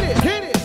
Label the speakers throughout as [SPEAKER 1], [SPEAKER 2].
[SPEAKER 1] it, hit it.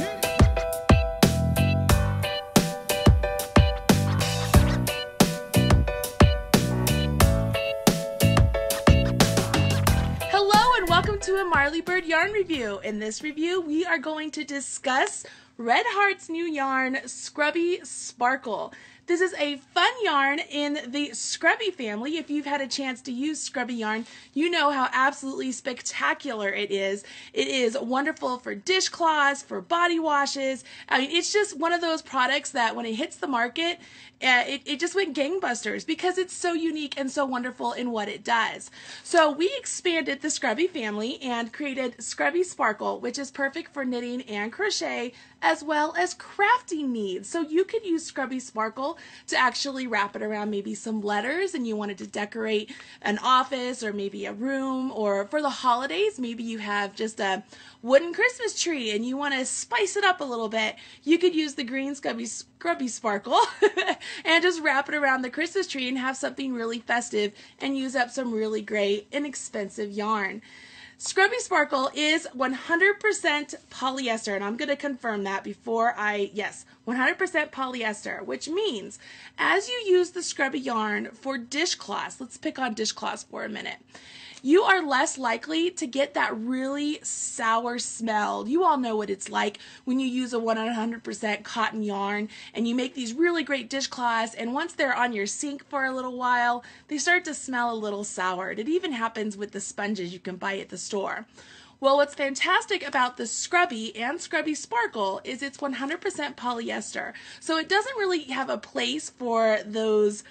[SPEAKER 2] Hello and welcome to a Marley Bird yarn review. In this review, we are going to discuss Red Heart's new yarn, Scrubby Sparkle. This is a fun yarn in the Scrubby family. If you've had a chance to use Scrubby yarn, you know how absolutely spectacular it is. It is wonderful for dishcloths, for body washes. I mean, it's just one of those products that when it hits the market, it just went gangbusters because it's so unique and so wonderful in what it does. So we expanded the Scrubby family and created Scrubby Sparkle, which is perfect for knitting and crochet as well as crafting needs. So you could use Scrubby Sparkle to actually wrap it around maybe some letters and you wanted to decorate an office or maybe a room, or for the holidays, maybe you have just a wooden Christmas tree and you want to spice it up a little bit. You could use the green Scrubby Sparkle and just wrap it around the Christmas tree and have something really festive and use up some really great inexpensive yarn. Scrubby Sparkle is 100% polyester, and I'm going to confirm that before yes, 100% polyester, which means as you use the Scrubby yarn for dishcloths, let's pick on dishcloths for a minute, you are less likely to get that really sour smell. You all know what it's like when you use a 100% cotton yarn and you make these really great dishcloths, and once they're on your sink for a little while, they start to smell a little sour. It even happens with the sponges you can buy at the store. Well, what's fantastic about the Scrubby and Scrubby Sparkle is it's 100% polyester. So it doesn't really have a place for those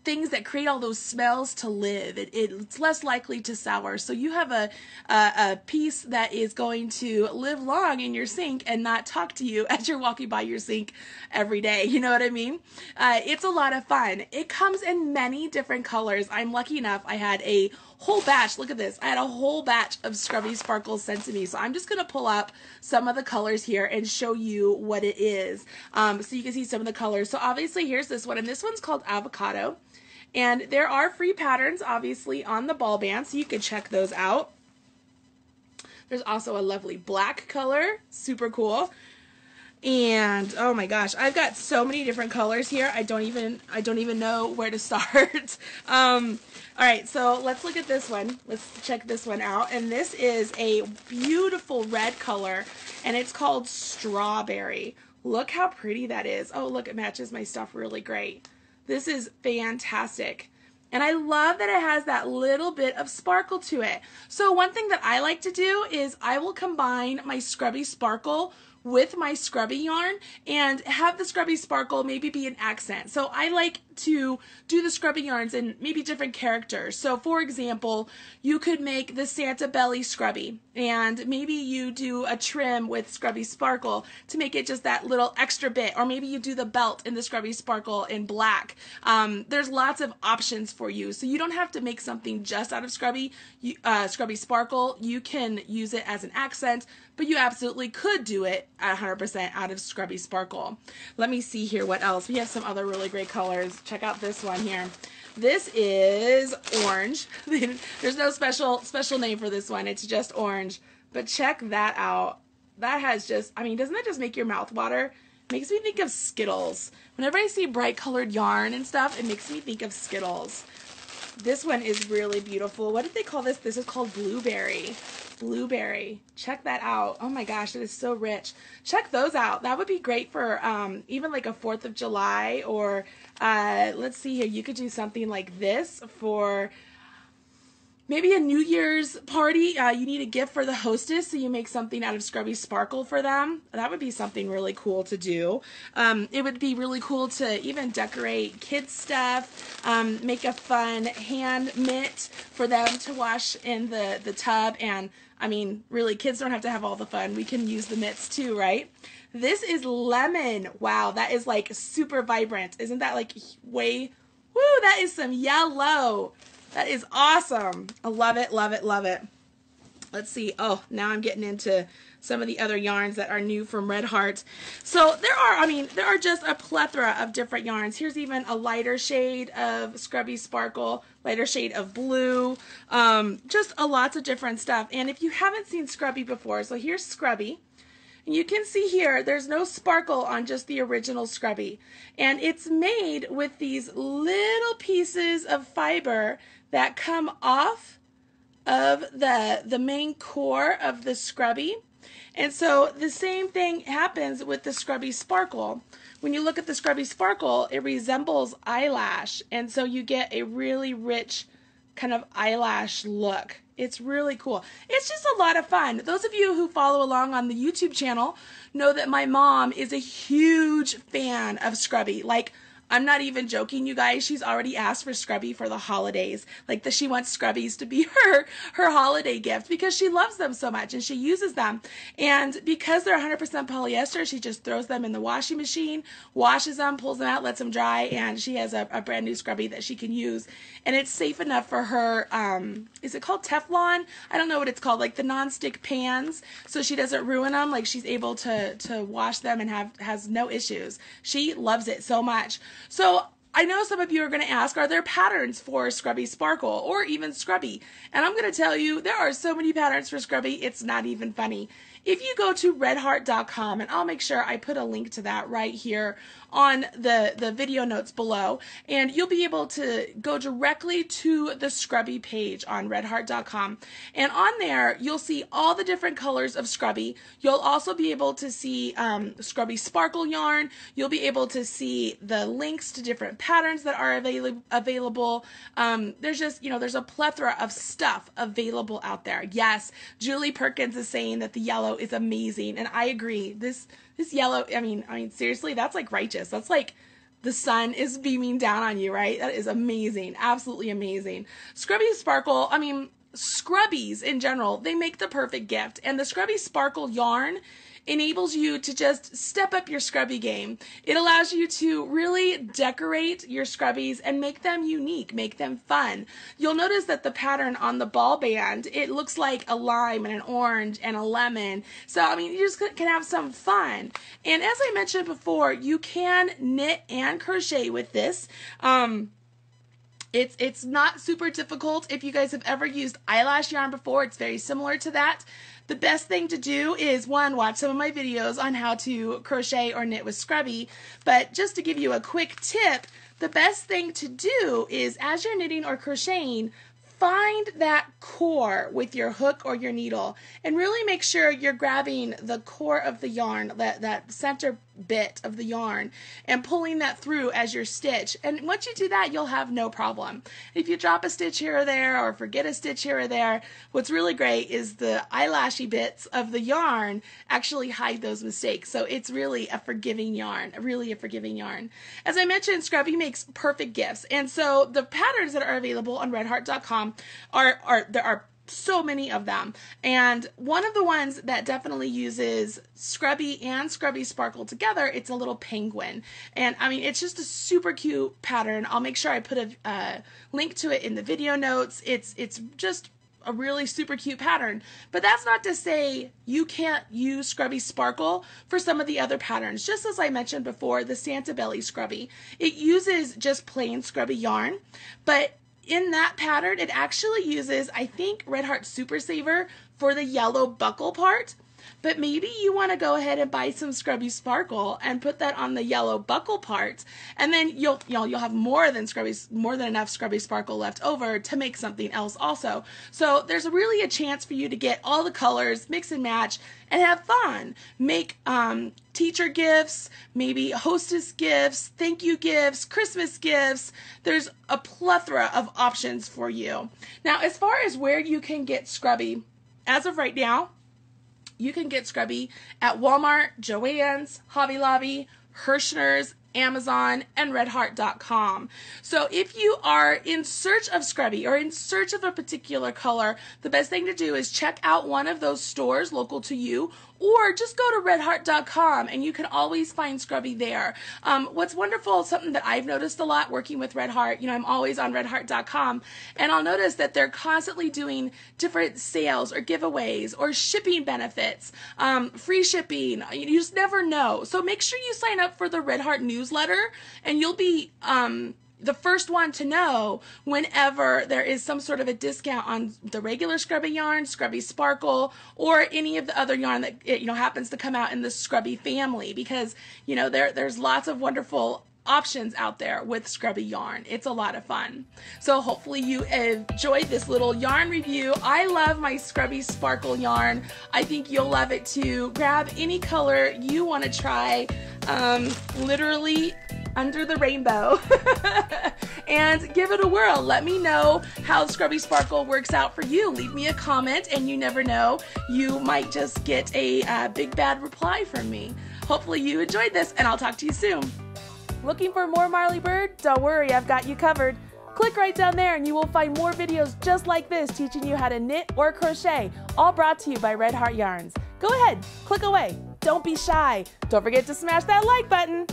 [SPEAKER 2] things that create all those smells to live. It's less likely to sour. So you have a piece that is going to live long in your sink and not talk to you as you're walking by your sink every day. You know what I mean? It's a lot of fun. It comes in many different colors. I'm lucky enough I had a whole batch. Look at this. I had a whole batch of Scrubby Sparkles sent to me. So I'm just going to pull up some of the colors here and show you what it is. So you can see some of the colors. So obviously here's this one, and this one's called Avocado. And there are free patterns, obviously, on the ball band, so you can check those out. There's also a lovely black color, super cool. And oh my gosh, I've got so many different colors here. I don't even know where to start. All right, so let's look at this one. Let's check this one out. And this is a beautiful red color, and it's called Strawberry. Look how pretty that is. Oh, look, it matches my stuff really great. This is fantastic. And I love that it has that little bit of sparkle to it. So one thing that I like to do is I will combine my Scrubby Sparkle with my Scrubby yarn and have the Scrubby Sparkle maybe be an accent. So I like to do the Scrubby yarns in maybe different characters. So for example, you could make the Santa Belly Scrubby, and maybe you do a trim with Scrubby Sparkle to make it just that little extra bit, or maybe you do the belt in the Scrubby Sparkle in black. There's lots of options for you, so you don't have to make something just out of Scrubby Sparkle. You can use it as an accent, but you absolutely could do it at 100% out of Scrubby Sparkle. Let me see here what else. We have some other really great colors. Check out this one here. This is orange. There's no special name for this one. It's just orange. But check that out. That has just, I mean, doesn't that just make your mouth water? It makes me think of Skittles. Whenever I see bright colored yarn and stuff, it makes me think of Skittles. This one is really beautiful. What did they call this? This is called Blueberry. Blueberry. Check that out. Oh my gosh, it is so rich. Check those out. That would be great for even like a 4th of July, or let's see here. You could do something like this for maybe a New Year's party. You need a gift for the hostess, so you make something out of Scrubby Sparkle for them. That would be something really cool to do. It would be really cool to even decorate kids' stuff, make a fun hand mitt for them to wash in the tub. And I mean, really, kids don't have to have all the fun. We can use the mitts too, right? This is Lemon. Wow, that is like super vibrant. Isn't that like way, woo, that is some yellow. That is awesome. I love it, love it, love it. Let's see. Oh, now I'm getting into some of the other yarns that are new from Red Heart. So there are just a plethora of different yarns. Here's even a lighter shade of Scrubby Sparkle, lighter shade of blue, just a lots of different stuff. And if you haven't seen Scrubby before, so here's Scrubby. And you can see here, there's no sparkle on just the original Scrubby. And it's made with these little pieces of fiber that come off of the main core of the Scrubby. And so the same thing happens with the Scrubby Sparkle. When you look at the Scrubby Sparkle, it resembles eyelash. And so you get a really rich kind of eyelash look. It's really cool. It's just a lot of fun. Those of you who follow along on the YouTube channel know that my mom is a huge fan of Scrubby. Like, I'm not even joking, you guys. She's already asked for Scrubby for the holidays. Like, she wants Scrubbies to be her holiday gift because she loves them so much and she uses them. And because they're 100% polyester, she just throws them in the washing machine, washes them, pulls them out, lets them dry, and she has a brand new Scrubby that she can use. And it's safe enough for her, is it called Teflon? I don't know what it's called, like the non-stick pans, so she doesn't ruin them. Like, she's able to wash them and has no issues. She loves it so much. So I know some of you are going to ask, are there patterns for Scrubby Sparkle or even Scrubby? And I'm going to tell you, there are so many patterns for Scrubby, it's not even funny. If you go to redheart.com, and I'll make sure I put a link to that right here on the video notes below, and you'll be able to go directly to the Scrubby page on redheart.com. And on there, you'll see all the different colors of Scrubby. You'll also be able to see Scrubby Sparkle yarn. You'll be able to see the links to different patterns that are available. There's just, there's a plethora of stuff available out there. Yes, Julie Perkins is saying that the yellow is amazing, and I agree. This yellow, I mean seriously, that's like righteous. That's like the sun is beaming down on you, right? That is amazing. Absolutely amazing. Scrubby Sparkle, Scrubbies in general, they make the perfect gift. And the Scrubby Sparkle yarn enables you to just step up your Scrubby game. It allows you to really decorate your Scrubbies and make them unique, make them fun. You'll notice that the pattern on the ball band, it looks like a lime and an orange and a lemon. So, you just can have some fun. And as I mentioned before, you can knit and crochet with this. It's not super difficult. If you guys have ever used eyelash yarn before, it's very similar to that. The best thing to do is, one, watch some of my videos on how to crochet or knit with Scrubby. But just to give you a quick tip, the best thing to do is, as you're knitting or crocheting, find that core with your hook or your needle and really make sure you're grabbing the core of the yarn, that center bit of the yarn, and pulling that through as your stitch. And once you do that, you'll have no problem. If you drop a stitch here or there or forget a stitch here or there, what's really great is the eyelashy bits of the yarn actually hide those mistakes. So it's really a forgiving yarn, really a forgiving yarn. As I mentioned, Scrubby makes perfect gifts. And so the patterns that are available on redheart.com there are so many of them. And one of the ones that definitely uses Scrubby and Scrubby Sparkle together, it's a little penguin. And it's just a super cute pattern. I'll make sure I put a link to it in the video notes. It's just a really super cute pattern. But that's not to say you can't use Scrubby Sparkle for some of the other patterns. Just as I mentioned before, the Santa Belly Scrubby, it uses just plain Scrubby yarn, but in that pattern, it actually uses, I think, Red Heart Super Saver for the yellow buckle part. But maybe you want to go ahead and buy some Scrubby Sparkle and put that on the yellow buckle part, and then you'll have more than enough Scrubby Sparkle left over to make something else also. So there's really a chance for you to get all the colors, mix and match, and have fun. Make teacher gifts, maybe hostess gifts, thank you gifts, Christmas gifts. There's a plethora of options for you. Now, as far as where you can get Scrubby, as of right now, you can get Scrubby at Walmart, Joann's, Hobby Lobby, Hirschner's, Amazon, and redheart.com. So if you are in search of Scrubby or in search of a particular color, the best thing to do is check out one of those stores local to you, or just go to redheart.com and you can always find Scrubby there. What's wonderful, something that I've noticed a lot working with Red Heart, I'm always on redheart.com, and I'll notice that they're constantly doing different sales or giveaways or shipping benefits, free shipping. You just never know. So make sure you sign up for the Red Heart newsletter, and you'll be the first one to know whenever there is some sort of a discount on the regular Scrubby yarn, Scrubby Sparkle, or any of the other yarn that happens to come out in the Scrubby family, because there's lots of wonderful options out there with Scrubby yarn. It's a lot of fun. So hopefully you enjoyed this little yarn review. I love my Scrubby Sparkle yarn. I think you'll love it too. Grab any color you want to try, literally under the rainbow, and give it a whirl. Let me know how Scrubby Sparkle works out for you. Leave me a comment, and you never know, you might just get a big bad reply from me. Hopefully you enjoyed this, and I'll talk to you soon. Looking for more Marley Bird? Don't worry, I've got you covered. Click right down there and you will find more videos just like this teaching you how to knit or crochet, all brought to you by Red Heart Yarns. Go ahead, click away. Don't be shy. Don't forget to smash that like button.